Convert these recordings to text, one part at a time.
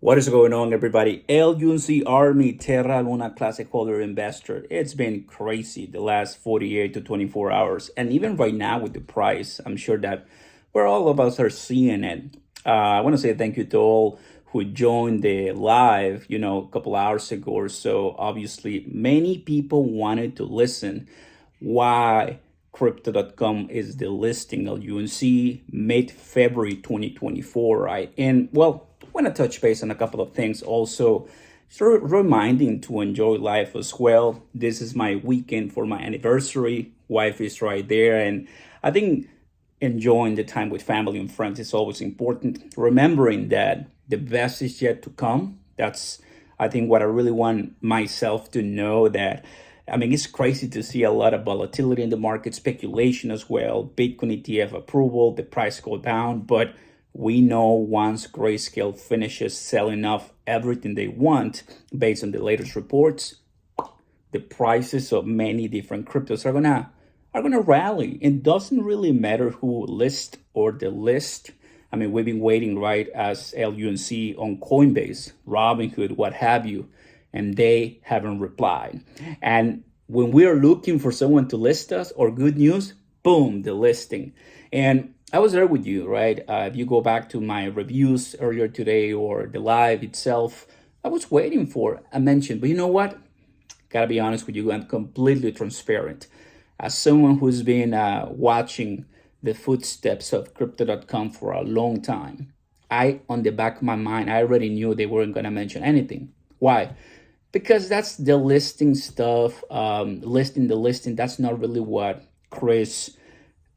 What is going on, everybody? LUNC Army, TERRA Luna Classic Holder Investor. It's been crazy the last 48 to 24 hours. And even right now with the price, I'm sure that we're all of us are seeing it. I want to say thank you to all who joined the live, a couple hours ago or so. Obviously, many people wanted to listen why crypto.com is delisting LUNC mid-February 2024, right? And well, I want to touch base on a couple of things. Also, sort of reminding to enjoy life as well. This is my weekend for my anniversary. Wife is right there. And I think enjoying the time with family and friends is always important. Remembering that the best is yet to come. That's, I think, what I really want myself to know that. It's crazy to see a lot of volatility in the market, speculation as well, Bitcoin ETF approval, the price go down. But we know once Grayscale finishes selling off everything they want, based on the latest reports, the prices of many different cryptos are gonna rally. It doesn't really matter who lists or the list. We've been waiting, right, as LUNC on Coinbase, Robinhood, what have you, and they haven't replied. And when we are looking for someone to list us or good news, boom, the listing. And I was there with you, right? If you go back to my reviews earlier today or the live itself, I was waiting for a mention. But you know what? Gotta be honest with you, I'm completely transparent. As someone who's been watching the footsteps of crypto.com for a long time, on the back of my mind, I already knew they weren't gonna mention anything. Why? Because that's the listing stuff, listing the listing. That's not really what Chris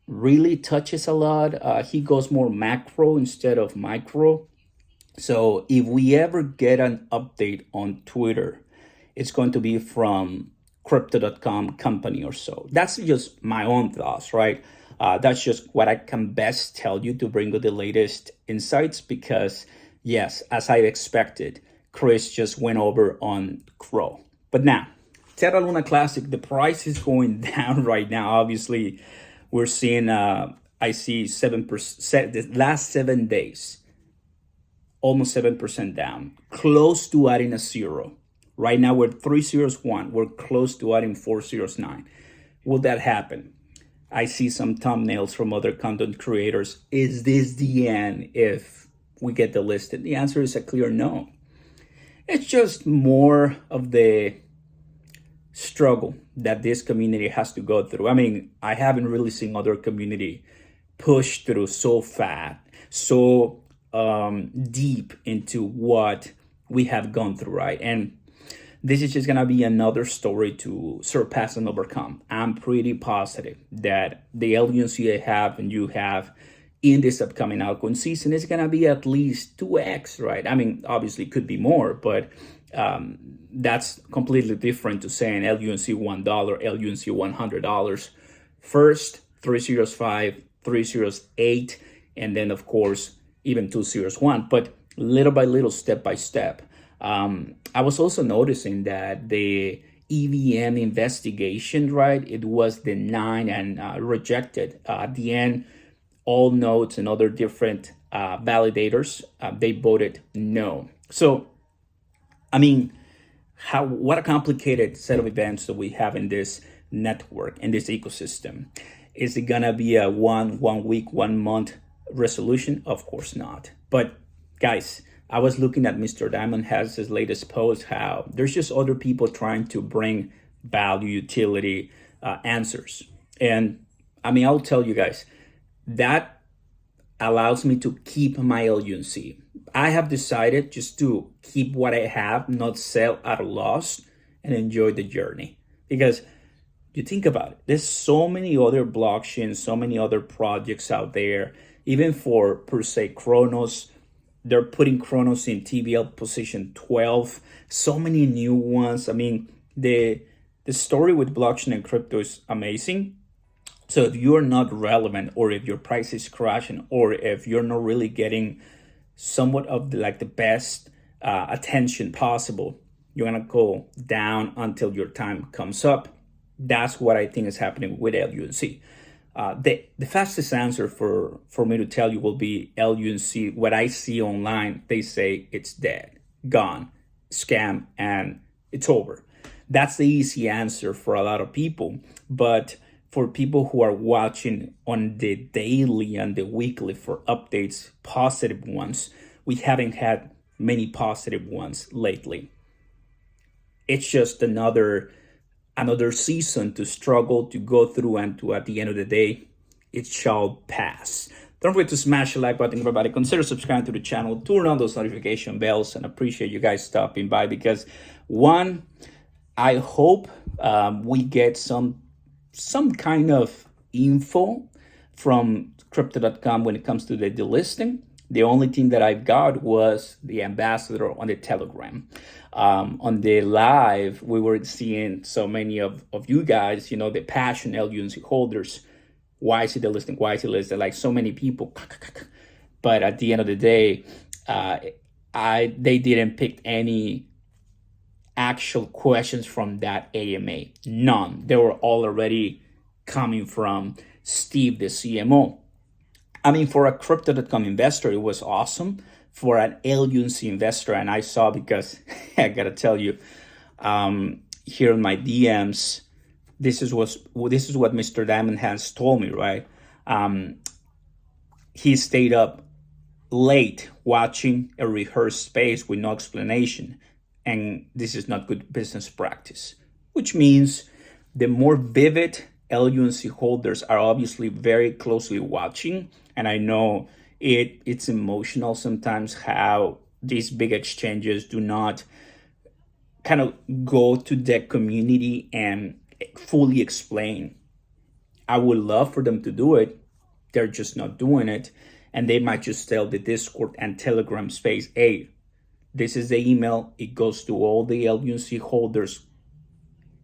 really touches a lot. He goes more macro instead of micro. So if we ever get an update on Twitter, it's going to be from crypto.com company or so. That's just my own thoughts, right? That's just what I can best tell you to bring you the latest insights because, yes, as I expected, Chris just went over on Crow. But now, Terra Luna Classic, the price is going down right now. Obviously, we're seeing, I see 7%, the last 7 days, almost 7% down, close to adding a zero. Right now, we're 301. We're close to adding 409. Will that happen? I see some thumbnails from other content creators. Is this the end if we get delisted? The answer is a clear no. It's just more of the struggle that this community has to go through. I haven't really seen other community push through so fast, so deep into what we have gone through, right? And this is just gonna be another story to surpass and overcome. I'm pretty positive that the LUNC I have and you have in this upcoming altcoin season is gonna be at least 2x, right? Obviously it could be more, but that's completely different to saying LUNC $1, LUNC $100. First, 305, 308, and then of course, even 201, but little by little, step by step. I was also noticing that the EVM investigation, right? It was denied and rejected. At the end, all nodes and other different validators, they voted no. So, what a complicated set of events that we have in this network, in this ecosystem. Is it gonna be a one week, 1 month resolution? Of course not. But guys, I was looking at Mr. Diamond has his latest post, how there's just other people trying to bring value, utility, answers. And I'll tell you guys, that allows me to keep my LUNC. I have decided just to keep what I have, not sell at a loss, and enjoy the journey. Because you think about it, there's so many other blockchains, so many other projects out there. Even for, per se, Cronos, they're putting Cronos in TVL position 12. So many new ones. The story with blockchain and crypto is amazing. So if you're not relevant, or if your price is crashing, or if you're not really getting somewhat of the best attention possible, you're gonna go down until your time comes up. That's what I think is happening with LUNC. The fastest answer for me to tell you will be LUNC. What I see online, they say it's dead. gone, scam, and it's over. That's the easy answer for a lot of people. But for people who are watching on the daily and the weekly for updates, positive ones, we haven't had many positive ones lately. It's just another season to struggle, to go through, and to, at the end of the day, it shall pass. Don't forget to smash the like button, everybody. Consider subscribing to the channel, turn on those notification bells, and appreciate you guys stopping by because one, I hope we get some kind of info from crypto.com when it comes to the delisting. The only thing that I got was the ambassador on the Telegram. On the live, we were seeing so many of you guys, the passion LUNC holders. Why is it delisting? Why is it listed? Like so many people. But at the end of the day, they didn't pick any actual questions from that AMA. None. They were all already coming from Steve, the CMO. I mean, for a crypto.com investor, it was awesome. For an LUNC investor, and I saw because I gotta tell you, here in my DMs, this is what Mr. Diamond has told me, right? He stayed up late watching a rehearsed space with no explanation. And this is not good business practice, which means the more vivid LUNC holders are obviously very closely watching. And I know it's emotional sometimes how these big exchanges do not kind of go to the community and fully explain. I would love for them to do it. They're just not doing it. And they might just tell the Discord and Telegram space, hey, this is the email. It goes to all the LUNC holders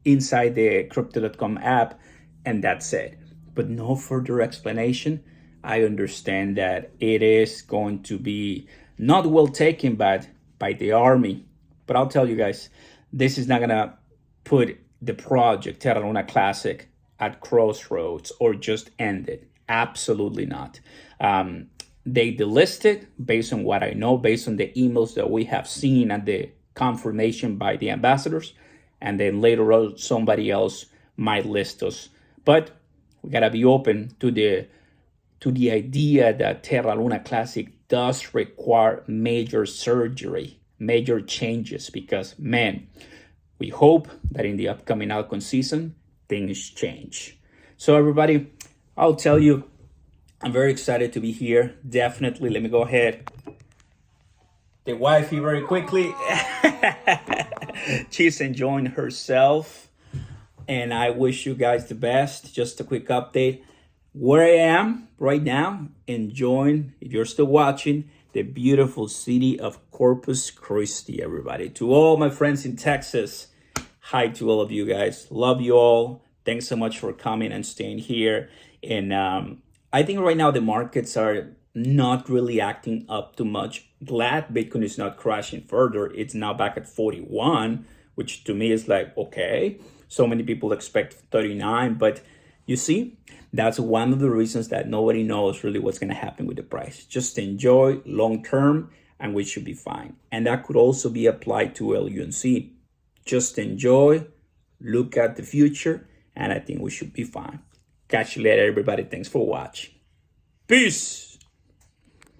inside the crypto.com app, and that's it. But no further explanation. I understand that it is going to be not well taken by the army. But I'll tell you guys, this is not going to put the project Terra Luna Classic at crossroads or just end it. Absolutely not. They delisted based on what I know, based on the emails that we have seen and the confirmation by the ambassadors. And then later on, somebody else might list us. But we gotta be open to the idea that Terra Luna Classic does require major surgery, major changes, because man, we hope that in the upcoming altcoin season, things change. So everybody, I'll tell you, I'm very excited to be here. Definitely, let me go ahead. The wifey very quickly. She's enjoying herself. And I wish you guys the best. Just a quick update. Where I am right now, enjoying, if you're still watching, the beautiful city of Corpus Christi, everybody. To all my friends in Texas, hi to all of you guys. Love you all. Thanks so much for coming and staying here. And I think right now the markets are not really acting up too much. Glad Bitcoin is not crashing further. It's now back at 41, which to me is like, okay. So many people expect 39, but you see, that's one of the reasons that nobody knows really what's going to happen with the price. Just enjoy long term and we should be fine. And that could also be applied to LUNC. Just enjoy, look at the future, and I think we should be fine. Catch you later, everybody. Thanks for watching. Peace.